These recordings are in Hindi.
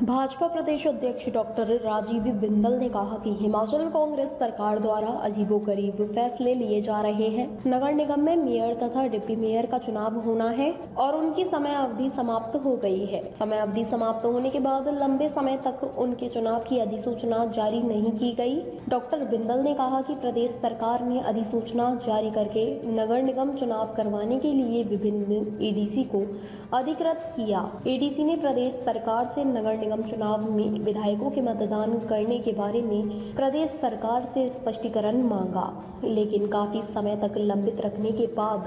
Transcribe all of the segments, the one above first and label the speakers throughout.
Speaker 1: भाजपा प्रदेश अध्यक्ष डॉक्टर राजीव बिंदल ने कहा कि हिमाचल कांग्रेस सरकार द्वारा अजीबोगरीब फैसले लिए जा रहे हैं। नगर निगम में मेयर तथा डिप्टी मेयर का चुनाव होना है और उनकी समय अवधि समाप्त हो गई है। समय अवधि समाप्त होने के बाद लंबे समय तक उनके चुनाव की अधिसूचना जारी नहीं की गई। डॉक्टर बिंदल ने कहा कि प्रदेश सरकार ने अधिसूचना जारी करके नगर निगम चुनाव करवाने के लिए विभिन्न एडीसी को अधिकृत किया। एडीसी ने प्रदेश सरकार से नगर निगम चुनाव में विधायकों के मतदान करने के बारे में प्रदेश सरकार से स्पष्टीकरण मांगा, लेकिन काफी समय तक लंबित रखने के बाद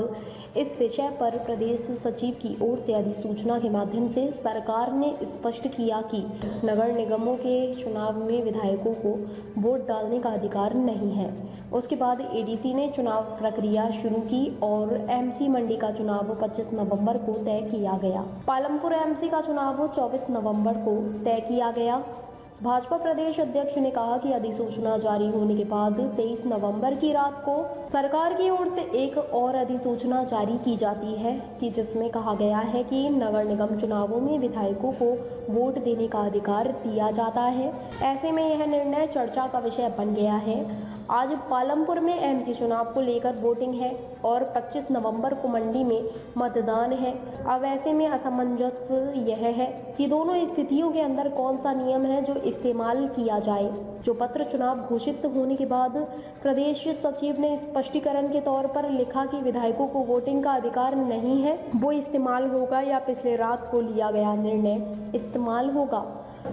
Speaker 1: इस विषय पर प्रदेश सचिव की ओर से अधिसूचना के माध्यम से सरकार ने स्पष्ट किया कि नगर निगमों के चुनाव में विधायकों को वोट डालने का अधिकार नहीं है। उसके बाद एडीसी ने चुनाव प्रक्रिया शुरू की और एमसी मंडी का चुनाव 25 नवंबर को तय किया गया। पालमपुर एमसी का चुनाव 24 नवंबर को तय किया गया। भाजपा प्रदेश अध्यक्ष ने कहा कि अधिसूचना जारी होने के बाद 23 नवंबर की रात को सरकार की ओर से एक और अधिसूचना जारी की जाती है कि जिसमें कहा गया है कि नगर निगम चुनावों में विधायकों को वोट देने का अधिकार दिया जाता है। ऐसे में यह निर्णय चर्चा का विषय बन गया है। आज पालमपुर में एमसी चुनाव को लेकर वोटिंग है और 25 नवंबर को मंडी में मतदान है। अब ऐसे में असमंजस यह है कि दोनों स्थितियों के अंदर कौन सा नियम है जो इस्तेमाल किया जाए। जो पत्र चुनाव घोषित होने के बाद प्रदेश सचिव ने स्पष्टीकरण के तौर पर लिखा कि विधायकों को वोटिंग का अधिकार नहीं है, वो इस्तेमाल होगा या पिछले रात को लिया गया निर्णय इस्तेमाल होगा।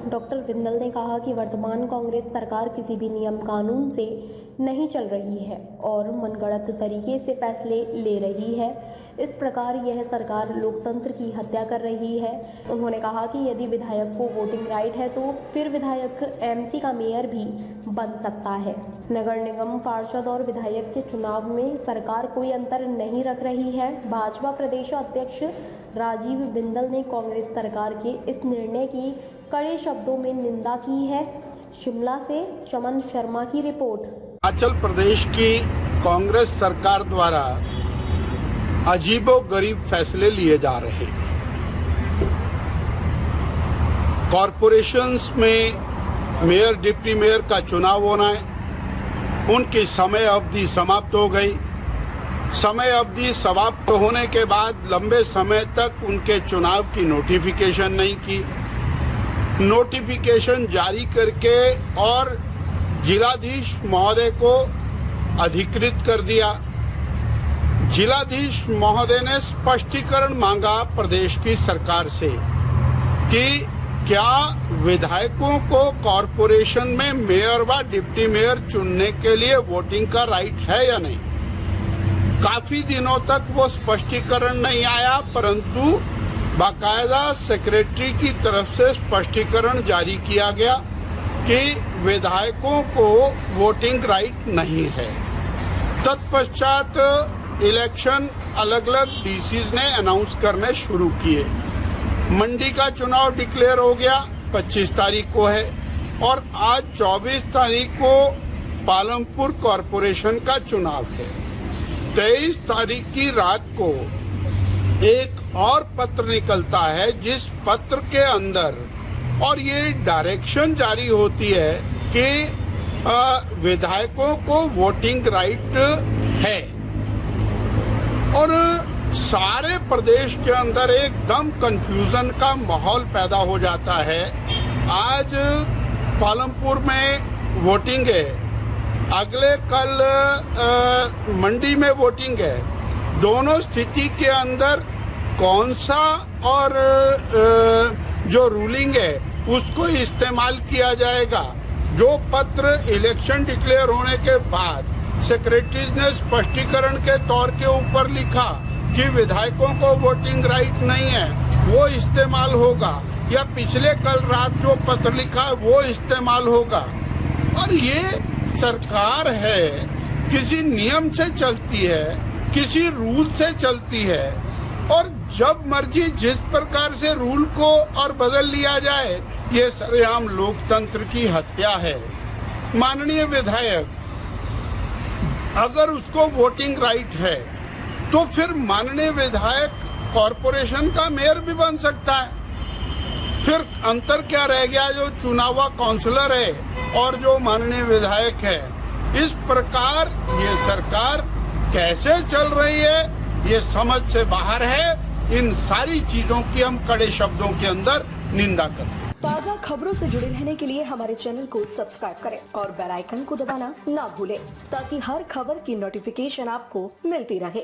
Speaker 1: डॉक्टर बिंदल ने कहा कि वर्तमान कांग्रेस सरकार किसी भी नियम कानून से नहीं चल रही है और मनगढ़ंत तरीके से फैसले ले रही है। इस प्रकार यह सरकार लोकतंत्र की हत्या कर रही है। उन्होंने कहा कि यदि विधायक को वोटिंग राइट है तो फिर विधायक एमसी का मेयर भी बन सकता है। नगर निगम पार्षद और विधायक के चुनाव में सरकार कोई अंतर नहीं रख रही है। भाजपा प्रदेश अध्यक्छ राजीव बिंदल ने कांग्रेस सरकार के इस निर्णय की कड़े शब्दों में निंदा की है। शिमला से चमन शर्मा की रिपोर्ट।
Speaker 2: हिमाचल प्रदेश की कांग्रेस सरकार द्वारा अजीबोगरीब फैसले लिए जा रहे। कॉरपोरेशंस में मेयर डिप्टी मेयर का चुनाव होना है, उनकी समय अवधि समाप्त हो गई। समय अवधि समाप्त होने के बाद लंबे समय तक उनके चुनाव की नोटिफिकेशन नहीं की। नोटिफिकेशन जारी करके और जिलाधीश महोदय को अधिकृत कर दिया। जिलाधीश महोदय ने स्पष्टीकरण मांगा प्रदेश की सरकार से कि क्या विधायकों को कॉरपोरेशन में मेयर व डिप्टी मेयर चुनने के लिए वोटिंग का राइट है या नहीं। काफी दिनों तक वो स्पष्टीकरण नहीं आया, परंतु बाकायदा सेक्रेटरी की तरफ से स्पष्टीकरण जारी किया गया कि विधायकों को वोटिंग राइट नहीं है। तत्पश्चात इलेक्शन अलग अलग डीसीज ने अनाउंस करने शुरू किए। मंडी का चुनाव डिक्लेयर हो गया, 25 तारीख को है, और आज 24 तारीख को पालमपुर कॉरपोरेशन का चुनाव है। 23 तारीख की रात को एक और पत्र निकलता है, जिस पत्र के अंदर और ये डायरेक्शन जारी होती है कि विधायकों को वोटिंग राइट है, और सारे प्रदेश के अंदर एकदम कंफ्यूजन का माहौल पैदा हो जाता है। आज पालमपुर में वोटिंग है, अगले कल मंडी में वोटिंग है। दोनों स्थिति के अंदर कौन सा और जो रूलिंग है उसको इस्तेमाल किया जाएगा। जो पत्र इलेक्शन डिक्लेयर होने के बाद सेक्रेटरीज ने स्पष्टीकरण के तौर के ऊपर लिखा कि विधायकों को वोटिंग राइट नहीं है, वो इस्तेमाल होगा, या पिछले कल रात जो पत्र लिखा है वो इस्तेमाल होगा। और ये सरकार है, किसी नियम से चलती है, किसी रूल से चलती है, और जब मर्जी जिस प्रकार से रूल को और बदल लिया जाए, ये सरेआम लोकतंत्र की हत्या है। माननीय विधायक अगर उसको वोटिंग राइट है तो फिर माननीय विधायक कॉरपोरेशन का मेयर भी बन सकता है। फिर अंतर क्या रह गया, जो चुना हुआ काउंसलर है और जो माननीय विधायक है। इस प्रकार ये सरकार कैसे चल रही है ये समझ से बाहर है। इन सारी चीजों की हम कड़े शब्दों के अंदर निंदा करते हैं।
Speaker 3: ताज़ा खबरों से जुड़े रहने के लिए हमारे चैनल को सब्सक्राइब करें और बेल आइकन को दबाना ना भूलें ताकि हर खबर की नोटिफिकेशन आपको मिलती रहे।